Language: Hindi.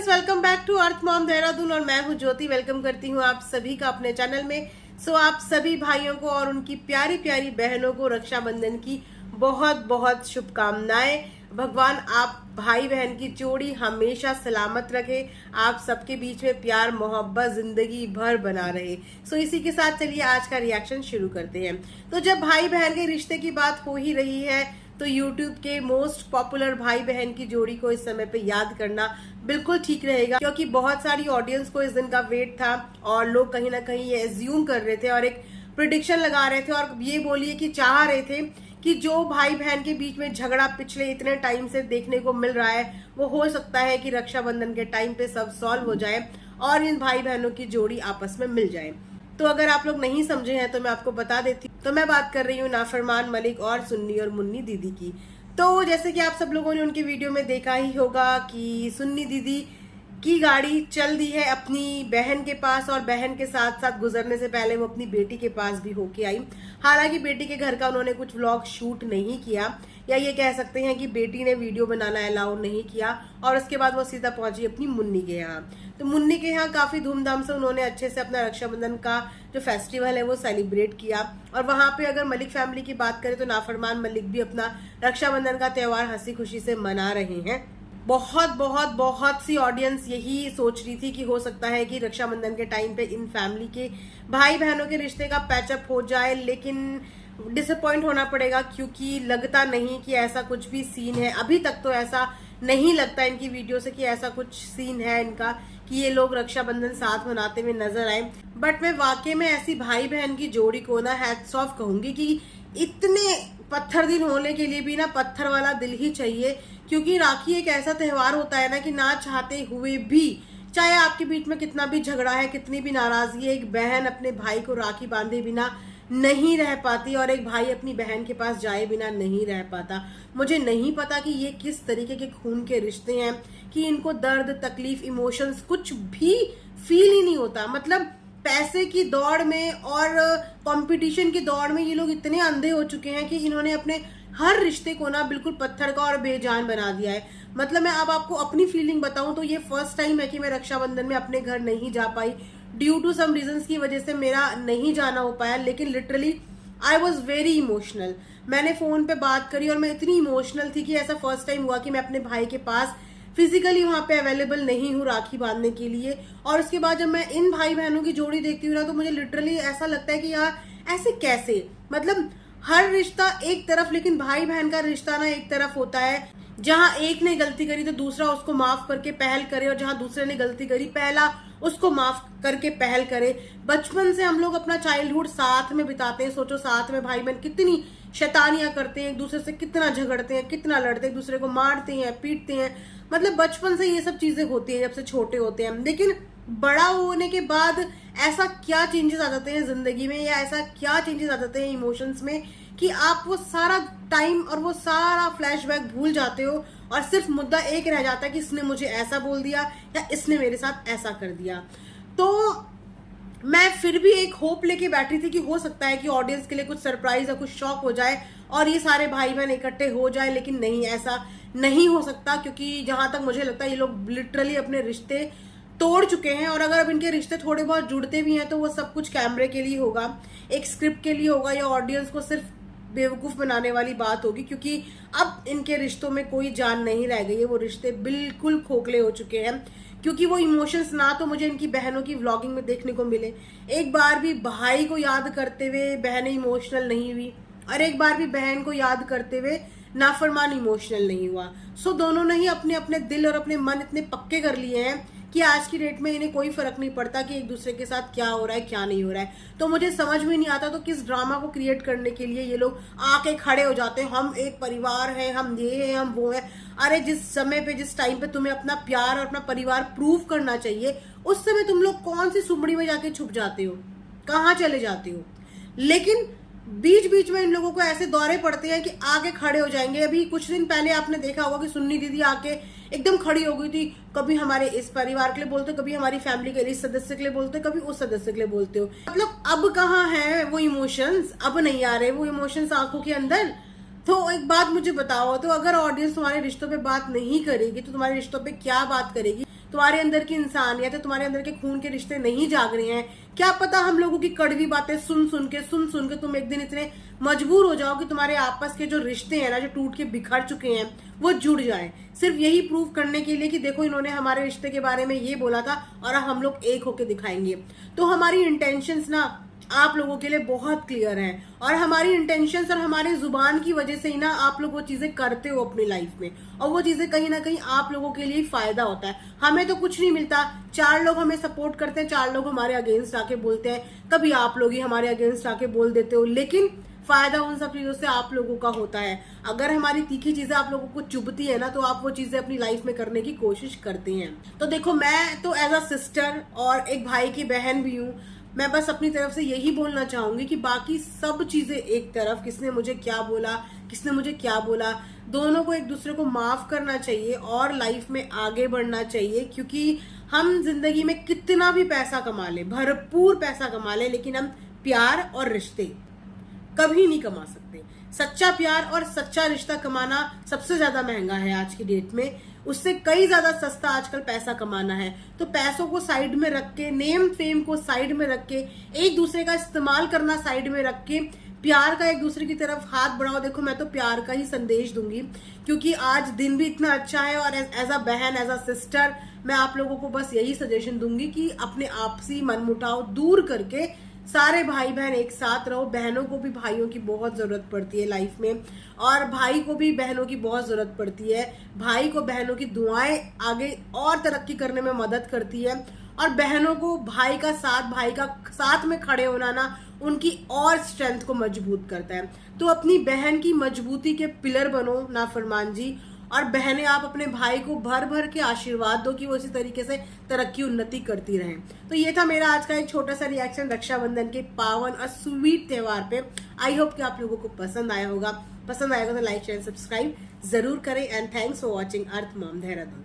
Friends, welcome back to earth mom Dehradun और मैं हूं ज्योति। वेलकम करती हूं आप सभी का अपने चैनल में। आप सभी भाइयों को और उनकी प्यारी प्यारी बहनों को रक्षाबंधन की बहुत बहुत शुभकामनाएं। भगवान आप भाई बहन की जोड़ी हमेशा सलामत रखे, आप सबके बीच में प्यार मोहब्बत जिंदगी भर बना रहे। इसी के साथ चलिए आज का रिएक्शन शुरू करते हैं। तो जब भाई बहन के रिश्ते की बात हो ही रही है तो YouTube के मोस्ट पॉपुलर भाई बहन की जोड़ी को इस समय पे याद करना बिल्कुल ठीक रहेगा, क्योंकि बहुत सारी ऑडियंस को इस दिन का वेट था और लोग कहीं ना कहीं ये एज्यूम कर रहे थे और एक प्रिडिक्शन लगा रहे थे और ये बोलिए कि चाह रहे थे कि जो भाई बहन के बीच में झगड़ा पिछले इतने टाइम से देखने को मिल रहा है वो हो सकता है कि रक्षाबंधन के टाइम पे सब सॉल्व हो जाए और इन भाई बहनों की जोड़ी आपस में मिल जाए। तो अगर आप लोग नहीं समझे हैं तो मैं आपको बता देती हूँ। तो मैं बात कर रही हूँ नाफरमान मलिक और सुन्नी और मुन्नी दीदी की। तो जैसे कि आप सब लोगों ने उनकी वीडियो में देखा ही होगा कि सुन्नी दीदी की गाड़ी चल दी है अपनी बहन के पास और बहन के साथ साथ गुजरने से पहले वो अपनी बेटी के पास भी होके आई। हालांकि बेटी के घर का उन्होंने कुछ व्लॉग शूट नहीं किया, या ये कह सकते हैं कि बेटी ने वीडियो बनाना अलाउ नहीं किया और उसके बाद वो सीधा पहुंची अपनी मुन्नी के यहाँ। तो मुन्नी के यहाँ काफी धूमधाम से उन्होंने अच्छे से अपना रक्षाबंधन का जो फेस्टिवल है वो सेलिब्रेट किया। और वहां पे अगर मलिक फैमिली की बात करें तो नाफरमान मलिक भी अपना रक्षाबंधन का त्योहार हंसी खुशी से मना रहे हैं। बहुत बहुत बहुत सी ऑडियंस यही सोच रही थी कि हो सकता है कि रक्षाबंधन के टाइम पे इन फैमिली के भाई बहनों के रिश्ते का पैचअप हो जाए, लेकिन डिसअपॉइंट होना पड़ेगा क्योंकि लगता नहीं कि ऐसा कुछ भी सीन है। अभी तक तो ऐसा नहीं लगता इनकी वीडियो से कि ऐसा कुछ सीन है इनका कि ये लोग रक्षाबंधन साथ मनाते हुए नजर आए। बट मैं वाकई में ऐसी भाई बहन की जोड़ी को ना हैट्स ऑफ कहूंगी कि इतने पत्थर दिल होने के लिए भी ना पत्थर वाला दिल ही चाहिए, क्योंकि राखी एक ऐसा त्योहार होता है ना कि ना चाहते हुए भी, चाहे आपके बीच में कितना भी झगड़ा है, कितनी भी नाराजगी है, एक बहन अपने भाई को राखी बांधे बिना नहीं रह पाती और एक भाई अपनी बहन के पास जाए बिना नहीं रह पाता। मुझे नहीं पता कि ये किस तरीके के खून के रिश्ते हैं कि इनको दर्द तकलीफ इमोशंस कुछ भी फील ही नहीं होता। मतलब पैसे की दौड़ में और कंपटीशन की दौड़ में ये लोग इतने अंधे हो चुके हैं कि इन्होंने अपने हर रिश्ते को ना बिल्कुल पत्थर का और बेजान बना दिया है। मतलब मैं अब आपको अपनी फीलिंग बताऊं तो ये फर्स्ट टाइम है कि मैं रक्षाबंधन में अपने घर नहीं जा पाई ड्यू टू सम रीजंस की वजह से मेरा नहीं जाना हो पाया, लेकिन literally I was very emotional. मैंने फोन पे बात करी और मैं इतनी इमोशनल थी कि ऐसा फर्स्ट टाइम हुआ कि मैं अपने भाई के पास फिजिकली वहां पे अवेलेबल नहीं हूँ राखी बांधने के लिए। और उसके बाद जब मैं इन भाई बहनों की जोड़ी देखती हूँ ना तो मुझे लिटरली ऐसा लगता है कि यार ऐसे कैसे, मतलब हर रिश्ता एक तरफ, लेकिन भाई बहन का रिश्ता ना एक तरफ होता है जहां एक ने गलती करी तो दूसरा उसको माफ करके पहल करे, और जहां दूसरे ने गलती करी पहला उसको माफ करके पहल करे। बचपन से हम लोग अपना चाइल्डहुड साथ में बिताते हैं। सोचो साथ में भाई बहन कितनी शैतानियां करते हैं, एक दूसरे से कितना झगड़ते हैं, कितना लड़ते हैं, एक दूसरे को मारते हैं, पीटते हैं। मतलब बचपन से ये सब चीजें होती हैं जब से छोटे होते हैं। लेकिन बड़ा होने के बाद ऐसा क्या चेंजेस आ जाते हैं जिंदगी में, या ऐसा क्या चेंजेस आ जाते हैं इमोशंस में कि आप वो सारा टाइम और वो सारा फ्लैशबैक भूल जाते हो और सिर्फ मुद्दा एक रह जाता है कि इसने मुझे ऐसा बोल दिया या इसने मेरे साथ ऐसा कर दिया। तो मैं फिर भी एक होप लेके बैठी थी कि हो सकता है कि ऑडियंस के लिए कुछ सरप्राइज या कुछ शॉक हो जाए और ये सारे भाई बहन इकट्ठे हो जाए, लेकिन नहीं, ऐसा नहीं हो सकता, क्योंकि जहां तक मुझे लगता है ये लोग लिटरली अपने रिश्ते तोड़ चुके हैं। और अगर अब इनके रिश्ते थोड़े बहुत जुड़ते भी हैं तो वो सब कुछ कैमरे के लिए होगा, एक स्क्रिप्ट के लिए होगा, या ऑडियंस को सिर्फ बेवकूफ बनाने वाली बात होगी, क्योंकि अब इनके रिश्तों में कोई जान नहीं रह गई है। वो रिश्ते बिल्कुल खोखले हो चुके हैं, क्योंकि वो इमोशंस ना तो मुझे इनकी बहनों की व्लॉगिंग में देखने को मिले। एक बार भी भाई को याद करते हुए बहनें इमोशनल नहीं हुई और एक बार भी बहन को याद करते हुए नाफरमान इमोशनल नहीं हुआ। दोनों ने ही अपने अपने दिल और अपने मन इतने पक्के कर लिए हैं कि आज की डेट में इन्हें कोई फर्क नहीं पड़ता कि एक दूसरे के साथ क्या हो रहा है क्या नहीं हो रहा है। तो मुझे समझ में नहीं आता तो किस ड्रामा को क्रिएट करने के लिए ये लोग आके खड़े हो जाते हैं, हम एक परिवार है, हम ये है, हम वो है। अरे जिस समय पे जिस टाइम पे तुम्हें अपना प्यार और अपना परिवार प्रूव करना चाहिए उस समय तुम लोग कौन सी सुमड़ी में जाके छुप जाते हो, कहाँ चले जाते हो। लेकिन बीच बीच में इन लोगों को ऐसे दौरे पड़ते हैं कि आगे खड़े हो जाएंगे। अभी कुछ दिन पहले आपने देखा होगा कि सुन्नी दीदी आके एकदम खड़ी हो गई थी, कभी हमारे इस परिवार के लिए बोलते हो, कभी हमारी फैमिली के इस सदस्य के लिए बोलते हो, कभी उस सदस्य के लिए बोलते हो। मतलब अब कहाँ है वो इमोशंस, अब नहीं आ रहे वो इमोशंस आंखों के अंदर। तो एक बात मुझे बताओ, तो अगर ऑडियंस तुम्हारे रिश्तों पे बात नहीं करेगी तो तुम्हारे रिश्तों पे क्या बात करेगी? तुम्हारे अंदर की इंसान या तो तुम्हारे अंदर के खून के रिश्ते नहीं जाग रहे हैं, क्या पता हम लोगों की कड़वी बातें सुन सुन के तुम एक दिन इतने मजबूर हो जाओ कि तुम्हारे आपस के जो रिश्ते हैं ना, जो टूट के बिखर चुके हैं, वो जुड़ जाए, सिर्फ यही प्रूव करने के लिए कि देखो इन्होंने हमारे रिश्ते के बारे में ये बोला था और अब हम लोग एक होके दिखाएंगे। तो हमारी इंटेंशंस ना आप लोगों के लिए बहुत क्लियर हैं, और हमारी इंटेंशंस और हमारे जुबान की वजह से ही ना आप लोग वो चीजें करते हो अपनी लाइफ में, और वो चीजें कहीं ना कहीं आप लोगों के लिए फायदा होता है। हमें तो कुछ नहीं मिलता, 4 लोग हमें सपोर्ट करते हैं, 4 लोग हमारे अगेंस्ट आके बोलते हैं, कभी आप लोग ही हमारे अगेंस्ट आके बोल देते हो, लेकिन फायदा उन सब चीजों से आप लोगों का होता है। अगर हमारी तीखी चीजें आप लोगों को चुभती है ना, तो आप वो चीजें अपनी लाइफ में करने की कोशिश करते हैं। तो देखो, मैं तो एज अ सिस्टर और एक भाई की बहन भी हूँ, मैं बस अपनी तरफ से यही बोलना चाहूंगी कि बाकी सब चीजें एक तरफ, किसने मुझे क्या बोला, किसने मुझे क्या बोला, दोनों को एक दूसरे को माफ करना चाहिए और लाइफ में आगे बढ़ना चाहिए। क्योंकि हम जिंदगी में कितना भी पैसा कमा ले, भरपूर पैसा कमा ले, लेकिन हम प्यार और रिश्ते कभी नहीं कमा सकते। सच्चा प्यार और सच्चा रिश्ता कमाना सबसे ज्यादा महंगा है आज की डेट में, उससे कई ज्यादा सस्ता आजकल पैसा कमाना है। तो पैसों को साइड में रख के, नेम फेम को साइड में रख के, एक दूसरे का इस्तेमाल करना साइड में रख के, प्यार का एक दूसरे की तरफ हाथ बढ़ाओ। देखो, मैं तो प्यार का ही संदेश दूंगी, क्योंकि आज दिन भी इतना अच्छा है, और एज अ बहन, एज अ सिस्टर, मैं आप लोगों को बस यही सजेशन दूंगी कि अपने आपसी मनमुटाव दूर करके सारे भाई बहन एक साथ रहो। बहनों को भी भाइयों की बहुत जरूरत पड़ती है लाइफ में, और भाई को भी बहनों की बहुत जरूरत पड़ती है। भाई को बहनों की दुआएं आगे और तरक्की करने में मदद करती है, और बहनों को भाई का साथ में खड़े होना ना, उनकी और स्ट्रेंथ को मजबूत करता है। तो अपनी बहन की मजबूती के पिलर बनो नाफरमान जी, और बहनें आप अपने भाई को भर भर के आशीर्वाद दो कि वो इसी तरीके से तरक्की उन्नति करती रहें। तो ये था मेरा आज का एक छोटा सा रिएक्शन रक्षाबंधन के पावन और स्वीट त्योहार पे। आई होप कि आप लोगों को पसंद आया होगा। पसंद आएगा तो लाइक शेयर सब्सक्राइब जरूर करें। And thanks for watching earth mom Dehradun.